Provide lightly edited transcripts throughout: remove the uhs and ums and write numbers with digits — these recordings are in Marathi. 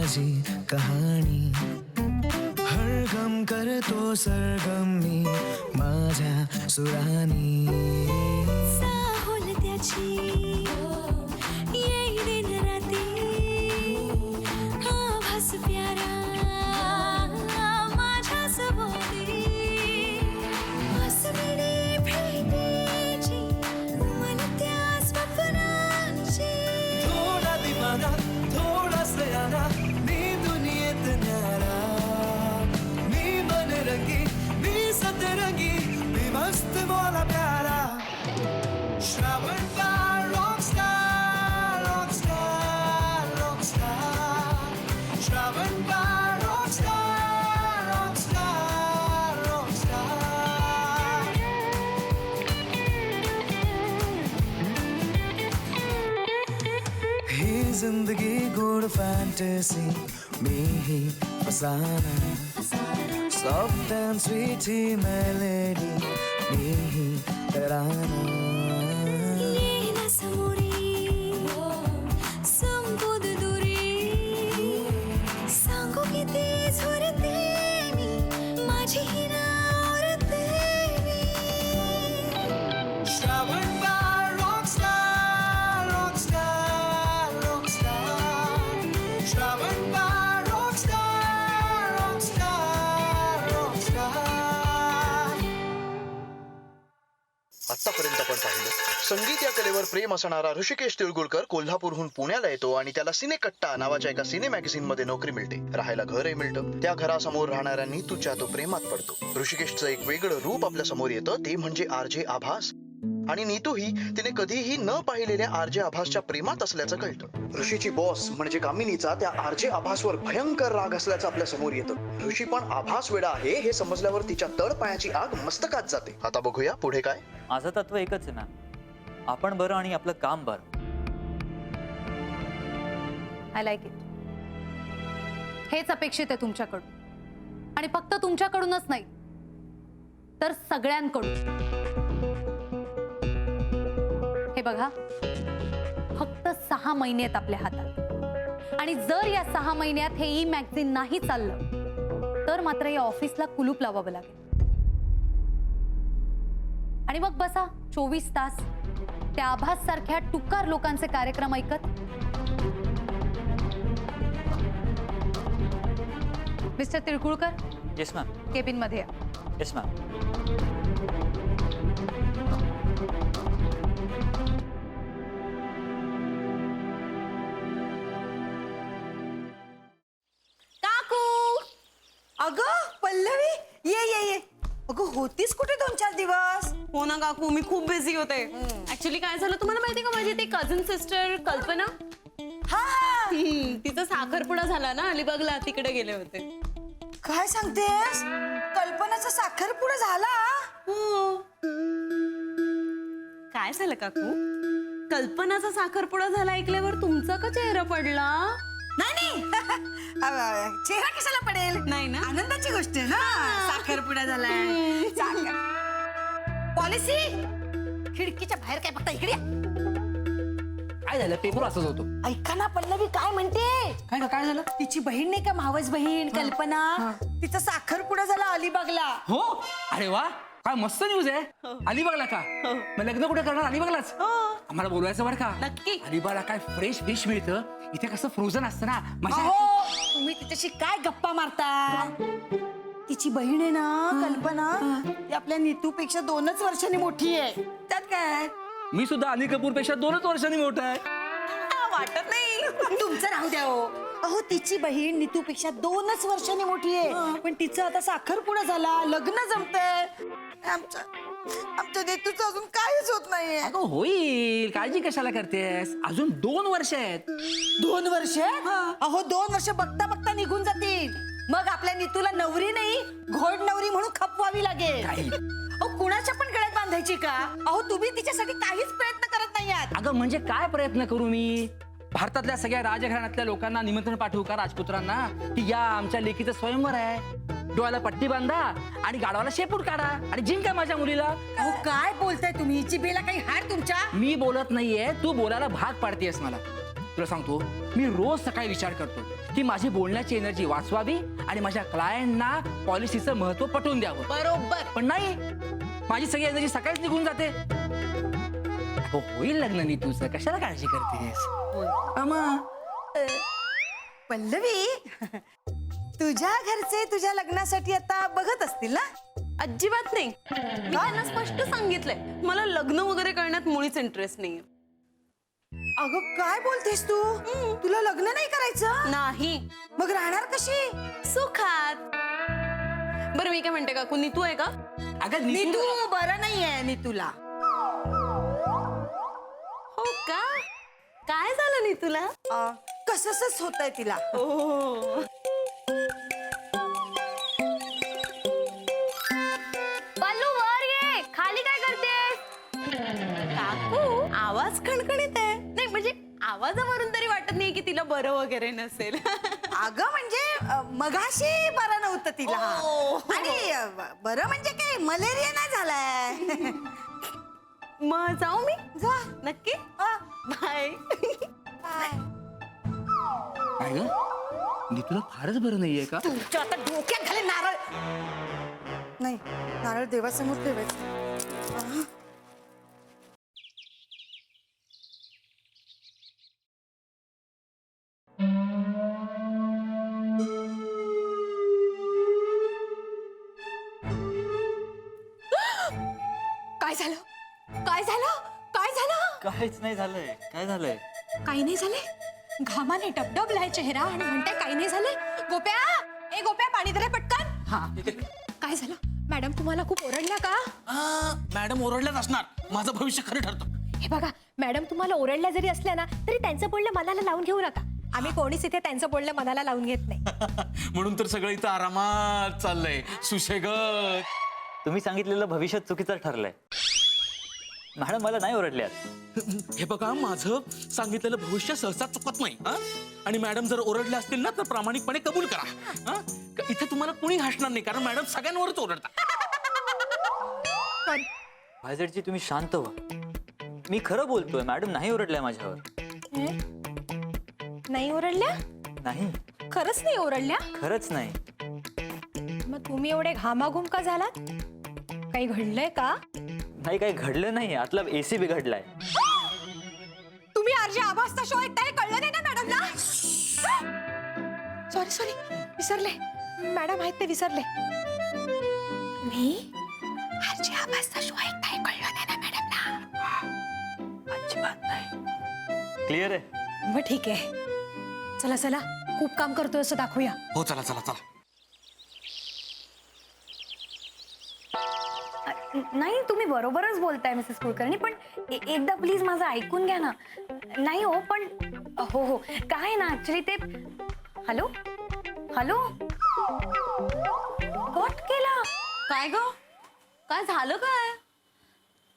तुझी कहाणी हर गम करतो सरगम मी माझ्या सुरानी साहोल त्याची येई दिन राती आभास प्यारा माझ्या सभोवती आसवेडी भेटीची मन त्या स्वप्नांची थोडा दिवाना थोडा सयाना मी दुनियेत न्यारा मी मनरंगी मी सतरंगी मी मस्त मोला प्यारा Shravan Bal Rockstar Rockstar Rockstar Shravan Bal Rockstar Rockstar Rockstar ही जिंदगी गोड फॅन्टसी मी ही फसाना सॉफ्ट अँड स्वीट ही मेलेडी मी ही तराना येईना समोरी संपूद दुरी सांगू किती झुरते मी माझी ही नावरते मी Shravan Bal Rockstar Rockstar Rockstar Shravan Bal Rockstar Rockstar Rockstar आतापर्यंत आपण पाहिलं संगीत या कलेवर प्रेम असणारा ऋषिकेश तिळगुळकर कोल्हापूरहून पुण्याला येतो आणि त्याला सिनेकट्टा नावाच्या एका सिने मॅगझिन मध्ये नोकरी मिळते. राहायला घरही मिळतं. त्या घरासमोर राहणाऱ्या नीतूच्या तो प्रेमात पडतो. ऋषिकेशचं एक वेगळं रूप आपल्या समोर येतं ते म्हणजे आरजे आभास. आणि नीतूही तिने कधीही न पाहिलेल्या आरजे आभासच्या प्रेमात असल्याचं कळतं. ऋषीची बॉस म्हणजे कामिनीचा त्या आरजे आभासवर भयंकर राग असल्याचं आपल्या समोर येतं. ऋषी पण आभास वेडा आहे हे समजल्यावर तिच्या तळपायाची आग मस्तकात जाते. आता बघूया पुढे काय. माझं तत्व एकच आहे मॅम, आपण बरं आणि आपलं काम बरं. I like it. हेच अपेक्षित आहे तुमच्याकडून, आणि फक्त तुमच्याकडूनच नाही तर सगळ्यांकडून. हे बघा, फक्त 6 महिने आहेत आपल्या हातात, आणि जर या 6 महिन्यात हे ई मॅगझिन नाही चाललं तर मात्र या ऑफिसला कुलूप लावावं लागेल. आणि मग बसा 24 तास त्या आभास सारख्या टुकार लोकांचे कार्यक्रम ऐकत. Mister Tilkulkar, yes ma'am. Cabin मध्ये या. Yes ma'am. काकू, अगं पल्लवी, ये ये ये. अगं होतीस कुठे 2-4 दिवस? हो ना काकू, मी खूप बिझी होते. ऍक्च्युली काय झालं तुम्हाला माहिती का, माझी ती कझन सिस्टर कल्पना, हा हा. तिचा साखरपुडा झाला ना अलिबागला, तिकडे गेले होते. काय सांगतेस? कल्पनाचा साखरपुडा झाला? हो. काय झालं काकू, कल्पनाचा साखरपुडा झाला ऐकल्यावर तुमचा का चेहरा पडला? नाही चेहरा कशाला पडेल? नाही ना? आनंदाची गोष्ट आहे ना, साखरपुडा झालाय. पॉलिसी खिडकीच्या बाहेर काय बघता, इकडे या. काय झालं? पेपर वाचत होतो. ऐका ना पल्लवी काय म्हणते. काय झालं? तिची बहीण नाही का, मावस बहीण कल्पना, तिचा साखरपुडा झाला अलिबागला. हो, अरे वा, काय मस्त न्यूज आहे. अलिबागला का? मग लग्न कुठे करणार? अलिबागलाच. आम्हाला बोलवायचं बरं का? नक्की. अलिबागला काय फ्रेश फिश मिळतं, इथे कसं फ्रोझन असतं ना. अहो, तुम्ही तिच्याशी काय गप्पा मारता. तिची बहीण आहे ना कल्पना, ती आपल्या नीतूपेक्षा 2च वर्षांनी मोठी आहे. त्यात काय, मी सुद्धा अनिल कपूर पेक्षा 2च वर्षांनी मोठा आहे. वाटत नाही. तुमचं राहू द्या हो. अहो, तिची बहीण नीतूपेक्षा 2च वर्षांनी मोठी आहे, पण तिचं आता साखरपुडा झाला, लग्न जमतंय. आमच्या नीतूचं अजून काहीच होत नाहीये. अगं होईल, काळजी कशाला करतेस? अजून 2 वर्ष आहेत. 2 वर्ष? अहो 2 वर्ष बघता बघता निघून जातील. मग आपल्या नीतूला नवरी नाही, घोड नवरी म्हणून खपवावी लागेल. अहो, कुणाच्या पण गळ्यात बांधायची का? अहो, तुम्ही तिच्यासाठी काहीच प्रयत्न करत नाही आहात. अगं म्हणजे काय प्रयत्न करू मी? भारतातल्या सगळ्या राजघराण्यातल्या लोकांना निमंत्रण पाठवू का, राजपुत्रांना, की या आमच्या लेकीचं स्वयंवर आहे, डोळ्याला पट्टी बांधा आणि गाडवाला शेपूट काढा आणि जिंका माझ्या मुलीला. अहो काय बोलताय तुम्ही? जिभेला काही हाड तुमच्या? मी बोलत नाहीये, तू बोलायला भाग पाडतेस मला. तुला सांगतो, मी रोज सकाळी विचार करतो की माझी बोलण्याची एनर्जी वाचवावी आणि माझ्या क्लायंटना पॉलिसीचं महत्व पटवून द्यावं. बरोबर. पण नाही, माझी सगळी एनर्जी सकाळीच निघून जाते. अगं, होईल लग्न नी तुझं, कशाला काळजी करतेस? पल्लवी, तुझ्या घरचे तुझ्या लग्नासाठी आता बघत असतील ना? अजिबात नाही. मी त्यांना स्पष्ट सांगितलंय मला लग्न वगैरे करण्यात मुळीच इंटरेस्ट नाहीये. अगं काय बोलतेस तू? तुला लग्न नाही करायचं? नाही. मग राहणार कशी? सुखात. बरं मी काय म्हणते का, नीतू आहे का? अगं नीतू बरं नाहीये नीतूला. हो का? काय झालं नीतूला? कसंच होतंय तिला. हो. पल्लू वर ये, खाली काय करतेस? काकू आवाज खणखणीत आहे. नाही म्हणजे आवाजावरून तरी वाटत नाही की तिला बरं वगैरे नसेल. अगं म्हणजे मगाशी बरं नव्हतं तिला. आणि बरं म्हणजे काय, मलेरिया नाही झालाय. मग जाऊ मी? जा. नक्की. बाय. काय ग, नीतूला फारच बरं नाहीये का? तुमच्या आता डोक्यात घाले नारळ. नाही, नारळ देवासमोर ठेवायचं. काय झालं? काय झालं? काय झालं? काहीच नाही झालंय. काय झालंय? काही नाही झालंय. घामाने डबडबलाय चेहरा आणि म्हणते काही नाही झालंय. गोप्या, ए गोप्या, पाणी दे रे पटकन. हा. काय झालं? मॅडम तुम्हाला खूप ओरडल्या का? मॅडम ओरडल्याच असणार. माझं भविष्य खरं ठरतं. हे बघा, मॅडम तुम्हाला ओरडल्या जरी असल्या ना तरी त्यांचं बोलणं मनाला लावून घेऊ नका. आम्ही कोणीच इथे त्यांचं बोलणं मनाला लावून घेत नाही. म्हणून तर सगळं इथं आरामात चाललंय, सुशेगत. तुम्ही सांगितलेलं भविष्य चुकीचं ठरलंय. मॅडम मला नाही ओरडल्यात. हे बघा, माझं सांगितलेलं भविष्य सहसा चुकत नाही. हा? आणि मॅडम जर ओरडले असतील ना तर प्रामाणिकपणे कबूल करा. हा? इथे तुम्हाला कोणी हसणार नाही, कारण मॅडम सगळ्यांवरच ओरडतात. भायजडजी तुम्ही शांत व्हा. मी खरं बोलतोय, मॅडम नाही ओरडल्या माझ्यावर. नाही ओरडल्या? नाही, खरंच नाही ओरडल्या? खरंच नाही. मग तुम्ही एवढे घामाघूम का झालात? काही घडलंय का? नाही, काही घडलं नाही. आतला एसी बिघडलाय. तुम्ही आरजे आभासचा शो ऐकताय, कळलं नाही ना मॅडमला? सॉरी विसरले. मॅडम आहेत ते विसरले. मी आरजे आभासचा शो ऐकताय, कळलं नाही ना मॅडमला? अजिबात नाही. क्लिअर आहे? मग ठीक आहे. चला चला, खूप काम करतोय असं दाखवूया. हो, चला चला चला. नाही, तुम्ही बरोबरच बोलताय मिसेस कुलकर्णी, पण एकदा प्लीज माझं ऐकून घ्या ना. नाही हो, पण हो काय ना ऍक्च्युली ते. हॅलो हॅलो, कट केला. काय ग? काय झालं काय?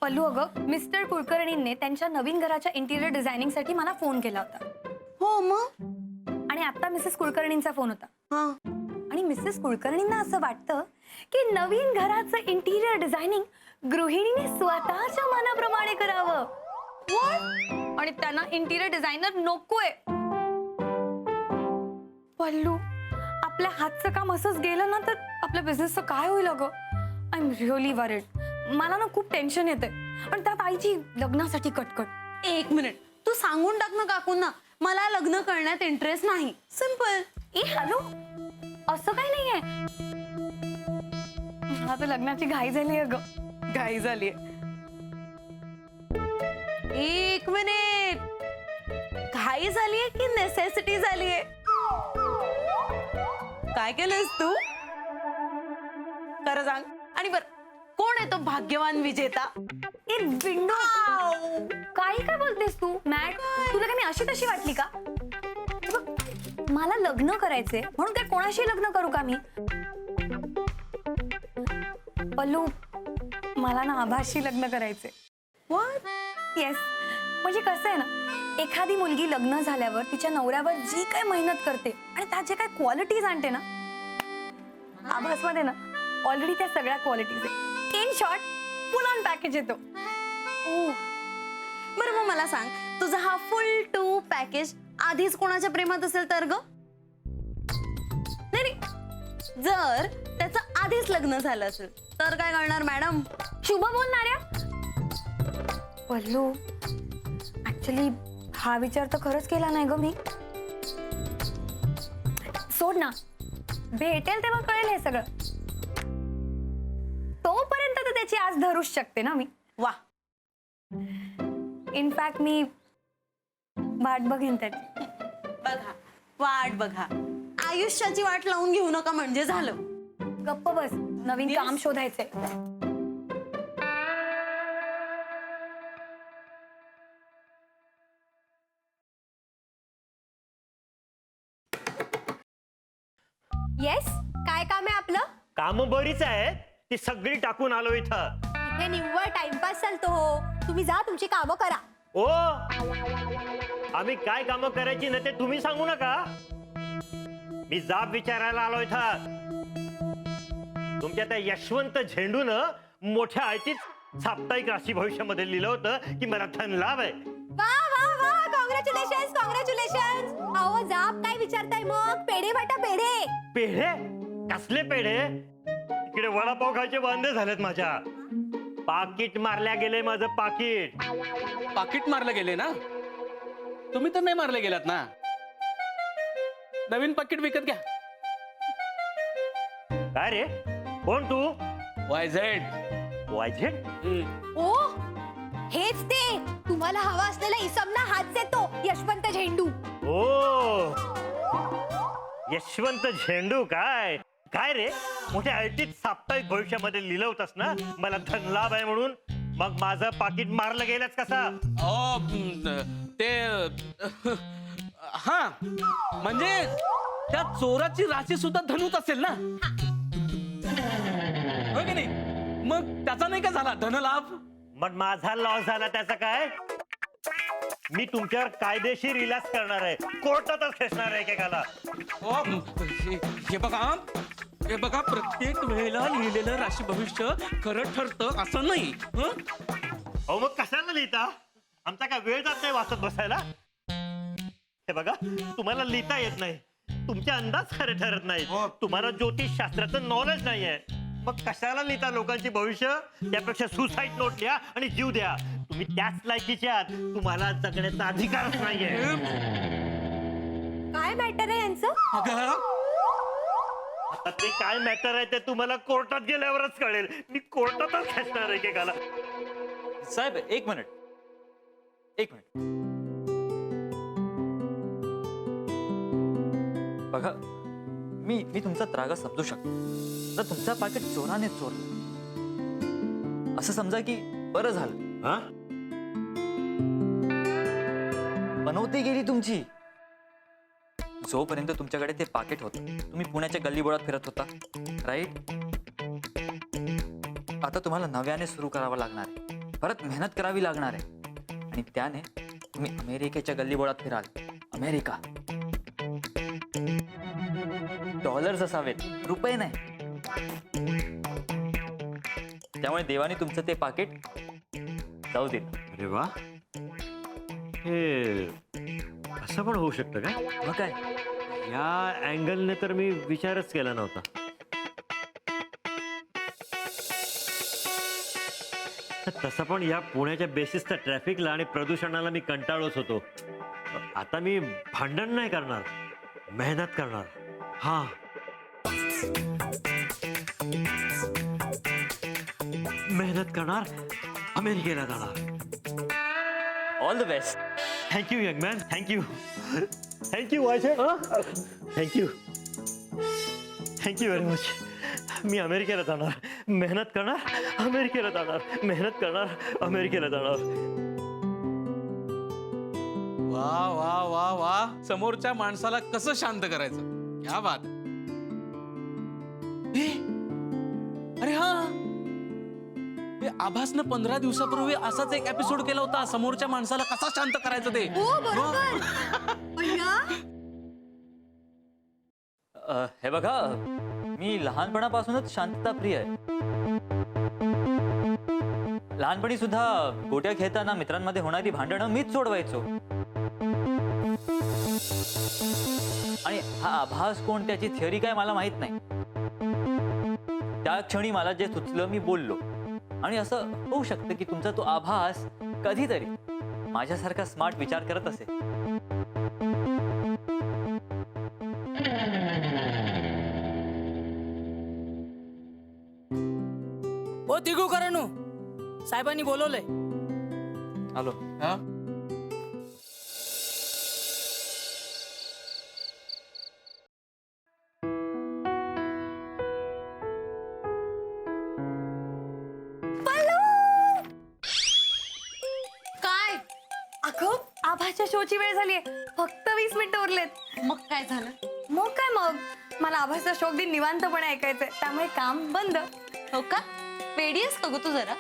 पल्लू, अगं मिस्टर कुलकर्णींनी त्यांच्या नवीन घराच्या इंटिरियर डिझायनिंगसाठी मला फोन केला होता. हो मग? आणि आता मिसेस कुलकर्णींचा फोन होता. हा. आणि मिसेस कुलकर्णींना असं वाटतं की नवीन घराचं इंटिरियर डिझायनिंग गृहिणीने स्वतःच्या मनाप्रमाणे करावं. आणि त्यांना इंटिरियर डिझायनर नकोय. पल्लू, आपल्या हातचं काम असंच गेलं ना तर आपल्या बिझनेसचं काय होईल अगं? I am really worried. मला ना खूप टेन्शन येते. आणि त्यात आईची लग्नासाठी कटकट. एक मिनिट, तू सांगून टाक ना काकूंना मला लग्न करण्यात इंटरेस्ट नाही. सिंपल. ए हॅलो, असं काही नाहीये. मला तर लग्नाची घाई झाली अगं. घाई झालीये. एक मिनिट, घाई झालीये की नेसेसिटी झालीये? काय केलंस तू? खरं सांग. आणि बर, कोण आहे तो भाग्यवान विजेता? ए विंडो, काय बोलतेस तू? मॅट, तुला काय मी अशी तशी वाटली का? बघ, मला लग्न करायचंय म्हणून काय कोणाशी लग्न करू का मी? पल्लू, मला ना आभासशी लग्न करायचंय. What? येस, म्हणजे कसं आहे ना, एखादी मुलगी लग्न झाल्यावर तिच्या नवऱ्यावर जी काय मेहनत करते आणि त्यात जे काय क्वालिटीज आणते ना, आभासमध्ये ना ऑलरेडी त्या सगळ्या क्वालिटीज आहे. In short, full on package येतो. बरं मग मला सांग, तुझा हा फुल टू पॅकेज आधीच कोणाच्या प्रेमात असेल तर ग? नाही नाही, जर त्याचं आधीच लग्न झालं असेल तर काय करणार मॅडम? शुभ बोलणाऱ्या पल्लू, ऍक्च्युली हा विचार तर खरंच केला नाही ग मी. सोड ना, भेटेल तेव्हा कळेल हे सगळं. तोपर्यंत तर त्याची आज धरूच शकते ना मी. वा, इनफॅक्ट मी वाट बघेन त्याची. बघा वाट बघा, आयुष्याची वाट लावून घेऊ नका म्हणजे झालं. गप्प बस, नवीन काम शोधायचंय. येस, काय काम आहे आपलं? काम बरीच आहेत, ती सगळी टाकून आलो इथं. इथे निव्वळ टाइमपास चालतो हो. तुम्ही जा तुमची कामं करा. ओ, आम्ही काय कामं करायची ना ते तुम्ही सांगू नका. मी जाब विचारायला आलो इथं. तुमच्या त्या यशवंत झेंडून मोठ्या आयतीत साप्ताहिक राशी भविष्यामध्ये लिहिलं होतं की मला धन लाभ आहे. वा वा वा, कॉंग्रॅच्युलेशन कॉंग्रॅच्युलेशन. अहो जाब काय विचारताय मग? पेढे वाटा पेढे. पेढे? कसले पेढे? इकडे वडापाव खायचे वांदे झालेत माझ्या. पाकिट मारल्या गेले माझं पाकिट. पाकिट मारले गेले ना? तुम्ही तर नाही मारले गेलात ना. नवीन पाकिट विकत घ्या. काय रे, कोण तू? वायझेड. वायझेड? ओ, हेच ते तुम्हाला हवा असलेला इसम ना, हाच येतो यशवंत झेंडू. ओ, यशवंत झेंडू. काय काय रे, मोठ्या आयटीत साप्ताहिक भविष्यामध्ये लिहिलं होतंस ना मला धन लाभ आहे म्हणून. मग माझं पाकिट मारलं गेलंच कसा? ते हा म्हणजे त्या चोराची राशी सुद्धा धनूत असेल ना, हो की नाही? मग त्याचा नाही का झाला धनलाभ? मग माझा लॉस झाला त्याचा काय? मी तुमच्यावर कायदेशीर इलाज करणार आहे, कोर्टातच खेचणार आहे एकेकाला. हे बघा, प्रत्येक वेळेला लिहिलेलं राशी भविष्य खरं ठरतं असं नाही. अहो मग कशाला लिहिता? आमचा काय वेळ जात नाही वाचत बसायला? हे बघा, तुम्हाला लिहिता येत नाही, तुमचे अंदाज खरे ठरत नाही, तुम्हाला ज्योतिष शास्त्राचं नॉलेज नाहीये. मग कशाला लिहिता लोकांची भविष्य? त्यापेक्षा सुसाईड नोट लिहा आणि जीव द्या. तुम्ही त्याच लायकीचे आहात, तुम्हाला जगण्याचा अधिकारच नाहीये. काय मॅटर आहे यांचं? आता ते काय मॅटर आहे ते तुम्हाला कोर्टात गेल्यावरच कळेल. मी कोर्टातच खेचणार आहे एकेकाला. साहेब एक मिनिट. बघा, मी तुमचा त्रागा समजू शकतो. तर तुमचा पाकिट चोराने चोरलं असं समजा की बरं झालं. हा? बनवती गेली तुमची. जोपर्यंत तुमच्याकडे ते पाकिट होतं तुम्ही पुण्याच्या गल्लीबोळात फिरत होता, राईट? आता तुम्हाला नव्याने सुरू करावं लागणार आहे, परत मेहनत करावी लागणार आहे आणि त्याने तुम्ही अमेरिकेच्या गल्लीबोळात फिराल. अमेरिका. डॉलर्स असावेत, रुपये नाही. त्यामुळे देवाने तुमचं ते पाकिट जाऊ दिलं. अरे वा, हे असं पण होऊ शकतं का? मग काय? या अँगलने तर मी विचारच केला नव्हता. तसं पण या पुण्याच्या बेसिसच्या ट्रॅफिकला आणि प्रदूषणाला मी कंटाळोच होतो. आता मी भांडण नाही करणार, मेहनत करणार. हा, मेहनत करणार, अमेरिकेला जाणार. All the best. Thank you young man, thank you. Thank you YZ. Thank you, thank you very much. मी अमेरिकेला जाणार, मेहनत करणार, अमेरिकेला जाणार, मेहनत करणार, अमेरिकेला जाणार. वा वा वा वा, समोरच्या माणसाला कसं शांत करायचं, क्या बात. अरे हा, हे आभासनं 15 दिवसापूर्वी असाच एक एपिसोड केला होता, समोरच्या माणसाला कसा शांत करायचं ते. हो बरोबर. हे बघा, मी लहानपणापासूनच शांतता प्रिय आहे. लहानपणी सुद्धा गोट्या खेळताना मित्रांमध्ये होणारी भांडणं मीच सोडवायचो. हा आभास कोण त्याची थिअरी काय मला माहित नाही. त्या क्षणी मला जे सुचलं मी बोललो. आणि असं होऊ शकतं की तुमचा तो आभास कधीतरी माझ्यासारखा स्मार्ट विचार करत असेल. ओ तिगुळकरांनो, साहेबांनी बोलवलंय. आलो. काय अगं आभासच्या शोची वेळ झालीये, फक्त 20 मिनिटं उरलेत. मग काय झालं? मग मला आभासचा शो अगदी निवांतपणे ऐकायचंय, त्यामुळे काम बंद. हो का? वेडी आहेस का गं तू जरा?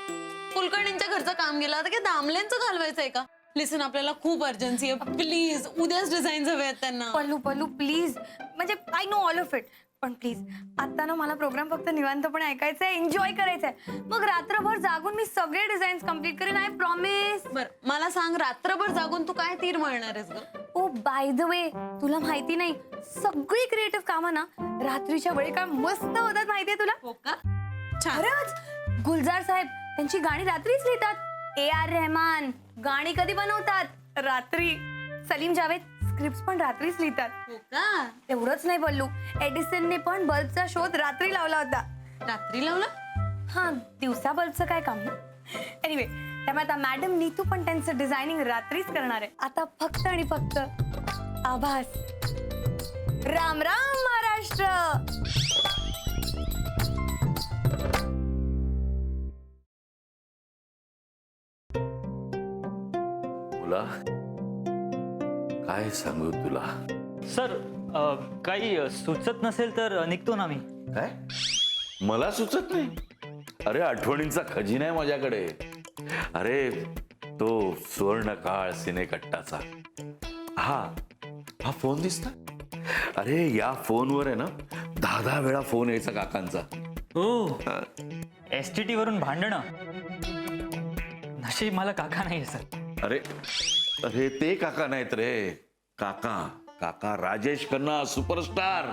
कुलकर्णींच्या घरचं काम गेलं, आता काय दामल्यांचं घालवायचंय का? लिसन, आपल्याला खूप अर्जन्सी आहे, प्लीज उद्याच डिझाईन्स हवे आहेत त्यांना. पल्लू प्लीज, म्हणजे I know all of it, पण प्लीज आता ना मला प्रोग्राम फक्त निवांतपणे ऐकायचा आहे, एन्जॉय करायचा आहे. मग रात्रभर जागून मी सगळे डिझाईन्स कम्प्लीट करेन, आय प्रॉमिस. बरं मला सांग, रात्रभर जागून तू काय तीर मळणार आहेस ग? ओ बाय द वे, तुला माहिती नाही, सगळी क्रिएटिव्ह कामं ना रात्रीच्या वेळी काय मस्त होतात माहितीये तुला? हो का? छान. खरंच, गुलजार साहेब त्यांची गाणी रात्रीच लिहितात. AR रहमान गाणी कधी बनवतात? रात्री. सलीम जावेद स्क्रिप्ट पण रात्रीच लिहितात. हो का? एवढंच नाही बोलू, एडिसनने पण बल्बचा शोध रात्री लावला होता. रात्री लावला? हा, दिवसा बल्बचं काय काम ना. एनिवे, त्यामुळे आता मॅडम नीतू पण त्यांचं डिझायनिंग रात्रीच करणार आहे. आता फक्त आणि फक्त आभास. राम राम महाराष्ट्र. तुला काय सांगू तुला? सर काही सुचत नसेल तर निघतो ना मी. काय मला सुचत नाही? अरे आठवणींचा खजिना आहे माझ्याकडे. अरे तो सुवर्ण काळ सिनेकट्टाचा हा फोन दिसता? अरे या फोनवर आहे ना 10 वेळा फोन यायचा काकांचा. हो, STT वरून भांडणं. नशीब मला काका नाही सर. अरे अरे ते काका नाहीत रे, काका राजेश खन्ना, सुपरस्टार.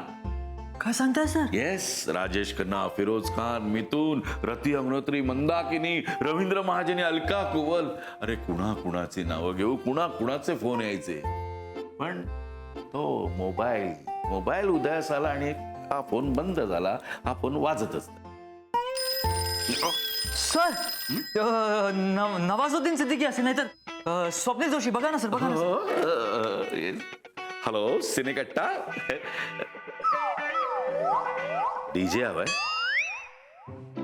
काय सांगताय सर? येस, राजेश खन्ना, फिरोज खान, मिथुन, रती अग्नोत्री, मंदाकिनी, रवींद्र महाजनी, अलका कुबल. अरे कुणाची नावं घेऊ, कुणाचे फोन यायचे. पण तो मोबाईल उदयास आला आणि हा फोन बंद झाला. हा फोन वाजतच सर, नवाजुद्दीन सिद्दीकी असे नाही तर स्वप्नील जोशी. बघा ना सर, बघा ना सर. हॅलो सिनेकट्टा, डीजे हवाय?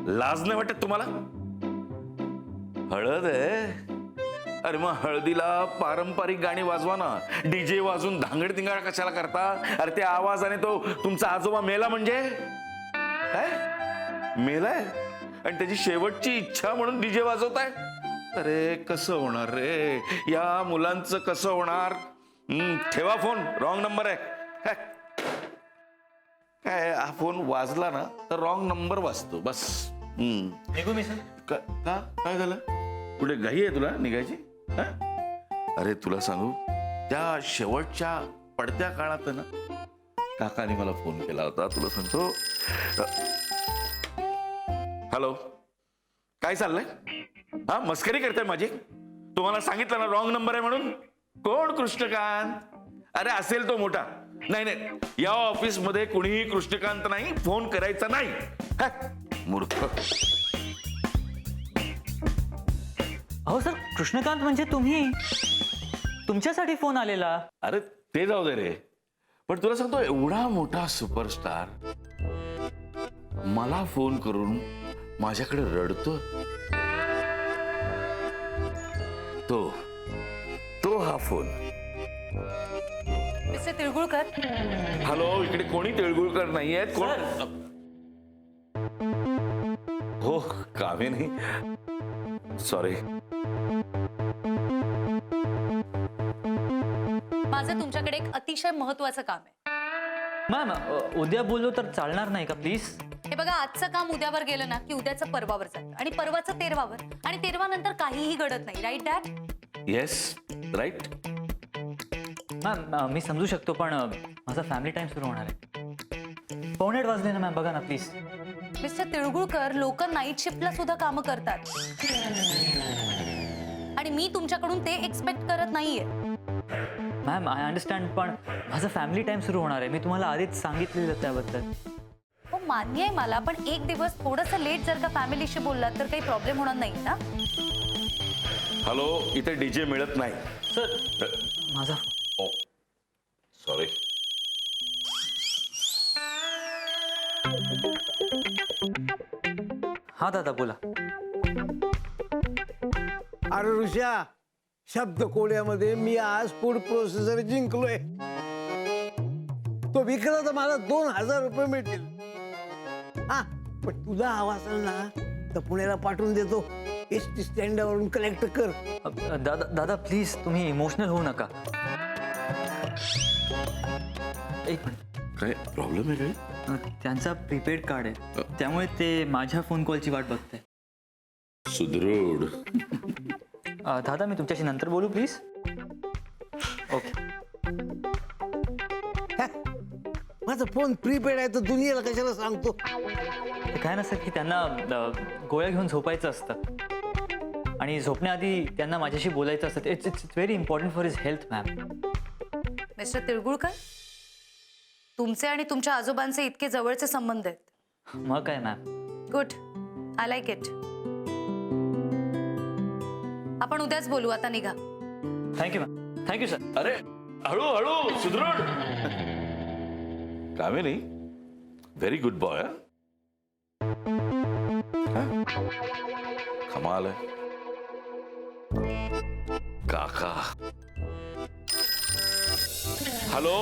लाज नाही वाटत तुम्हाला? हळद आहे. अरे मग हळदीला पारंपरिक गाणी वाजवा ना. डीजे वाजून धांगड कशाला करता? अरे ते आवाजाने तो तुमचा आजोबा मेला म्हणजे काय मेलाय आणि त्याची शेवटची इच्छा म्हणून डीजे वाजवताय? अरे कसं होणार रे, या मुलांचं कसं होणार? ठेवा फोन, रॉंग नंबर आहे. काय हा फोन वाजला ना तर रॉंग नंबर वाजतो बस. निघू मी सर. का काय झालं? कुठे घाई आहे तुला निघायची? अरे तुला सांगू, त्या शेवटच्या पडत्या काळात ना काकाने मला फोन केला होता. तुला सांगतो. हॅलो, काय चाललंय? हा मस्करी करताय माझी? तुम्हाला सांगितलं ना रॉंग नंबर आहे म्हणून. कोण कृष्णकांत? अरे असेल तो मोठा. नाही, या ऑफिस मध्ये कुणीही कृष्णकांत नाही, फोन करायचा नाही. मूर्ख. अहो सर, कृष्णकांत म्हणजे तुम्ही. तुमच्यासाठी फोन आलेला. अरे ते जाऊ दे रे, पण तुला सांगतो एवढा मोठा सुपरस्टार मला फोन करून माझ्याकडे रडतो. तो हा फोन. मिस्टर तिळगुळकर. हॅलो, इकडे कोणी तिळगुळकर नाहीये. कोण? हो, कामिनी, सॉरी. माझं तुमच्याकडे एक अतिशय महत्वाचं काम आहे. मॅम, उद्या बोललो तर चालणार नाही का प्लीज? हे बघा, आजचं काम उद्यावर गेलं ना की उद्याचं परवावर जातं आणि परवाचं 13वावर आणि 13 नंतर काहीही घडत नाही. Right dad? Yes, right. Ma'am मी समजू शकतो पण माझा फॅमिली टाइम सुरू होणार आहे. 8:15 वाजले ना मॅम, बघा ना प्लीज. मिस्टर तिळगुळकर, लोक नाईट शिफ्टला सुद्धा कामं करतात आणि मी तुमच्याकडून ते एक्सपेक्ट करत नाहीये. मॅम आय अंडरस्टँड, पण माझा फॅमिली टाइम सुरू होणार आहे. मी तुम्हाला आधीच सांगितलेलं त्याबद्दल. हो मान्य आहे मला, पण एक दिवस थोडंसं लेट जर का फॅमिलीशी बोललात तर काही प्रॉब्लेम होणार नाही ना. हॅलो, इथे डीजे मिळत नाही. सर माझा ओ सॉरी. हा दादा बोला. अरे ऋषा, शब्दकोड्यामध्ये मी आज फूड प्रोसेसर जिंकलोय. तो विकला तर मला 2000 रुपये मिळतील. हा, पण तुला हवा असेल ना तर पुण्याला पाठवून देतो. एसटी स्टँडवरून कलेक्ट कर. दादा दादा प्लीज तुम्ही इमोशनल होऊ नका. एक मिनिट. काय प्रॉब्लेम आहे काय? त्यांचा प्रीपेड कार्ड आहे, त्यामुळे ते माझ्या फोन कॉलची वाट बघते. सुदृढ. दादा मी तुमच्याशी नंतर बोलू प्लीज. ओके. माझा फोन प्रीपेड आहे तर दुनियेला कशाला सांगतो. काय नसतं की त्यांना गोळ्या घेऊन झोपायचं असतं आणि झोपण्याआधी त्यांना माझ्याशी बोलायचं असतं. It's very important for his health ma'am. Mister Tilgulkar, तुमचे आणि तुमच्या आजोबांचे इतके जवळचे संबंध आहेत. मग काय ma'am. Good, I like it. आपण उद्याच बोलू, आता निघा. Thank you ma'am. Thank you sir. अरे हळू सुदृढ. Kamini, very good boy. कमाल आहे काका. हॅलो.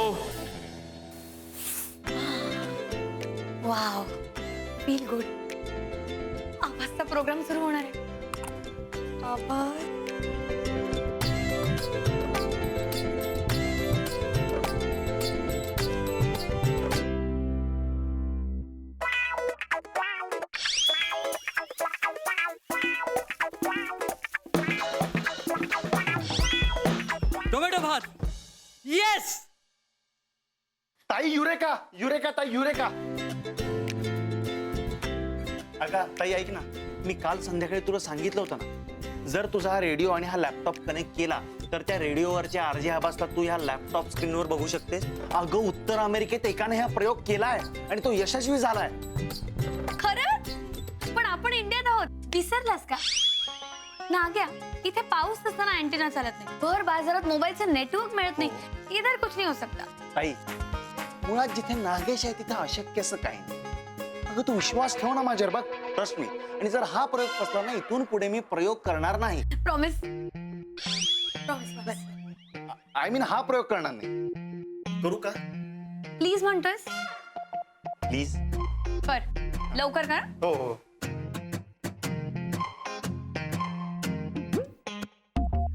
Wow, feel good. आवाजचा प्रोग्राम सुरू होणार आहे. आवाज. टोमॅटो भात. येस. ताई युरेका, युरेका ताई युरेका. अगा ताई ऐक ना, मी काल संध्याकाळी तुला सांगितलं होतं ना, जर तुझा हा रेडिओ आणि हा लॅपटॉप कनेक्ट केला तर त्या रेडिओवरच्या आरजे आवाजला तू ह्या लॅपटॉप स्क्रीनवर बघू शकतेस. अगं उत्तर अमेरिकेत एकाने हा प्रयोग केलाय आणि तो यशस्वी झालाय. खरं? पण आपण इंडियात आहोत, विसरलास का? नाग्या, इथे पाऊस नसताना अँटेना चालत नाही, भर बाजारात मोबाईलचं नेटवर्क मिळत नाही, इधर कुछ नहीं हो सकता. ताई, मुळात जिथे नागेश आहे तिथे अशक्य असं काही नाही. अगं तू विश्वास ठेव ना माझ्यावर, बघ, ट्रस्ट मी. आणि जर हा प्रयोग फसला ना, इथून पुढे मी प्रयोग करणार नाही. प्रॉमिस. प्रॉमिस. आय मीन हा प्रयोग करणार नाही. करू का? प्लीज म्हणतोस? प्लीज. कर, लवकर कर. हो हो.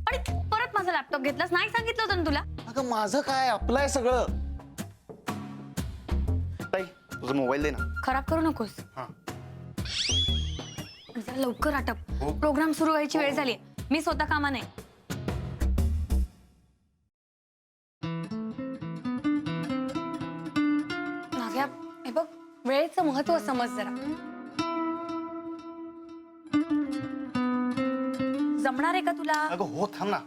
आणि परत माझा लॅपटॉप घेतलास, नाही सांगितलं होतं ना तुला? अगं माझं काय, आपलं आहे सगळं. ताई तुझा मोबाईल दे ना. खराब करू नकोस. हा. जरा लवकर आटप, प्रोग्राम सुरू व्हायची वेळ झाली. मी स्वतः कामा नाही. नाग्या, हे बघ, वेळेचं महत्व समज जरा. जमणार आहे का तुला? अगं हो, थांब ना.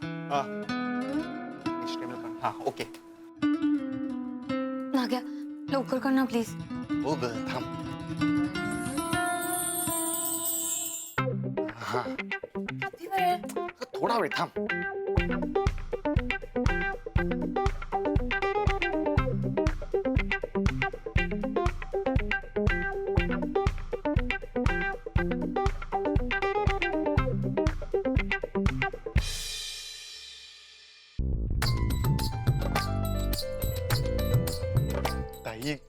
हा ओके. नाग्या, लवकर कर ना प्लीज. हो ग, थांब. हा, किती वेळ? थोडा वेळ थांब.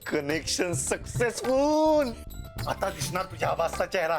Connection successful. आता दिसणार तुझ्या आवाजचा चेहरा.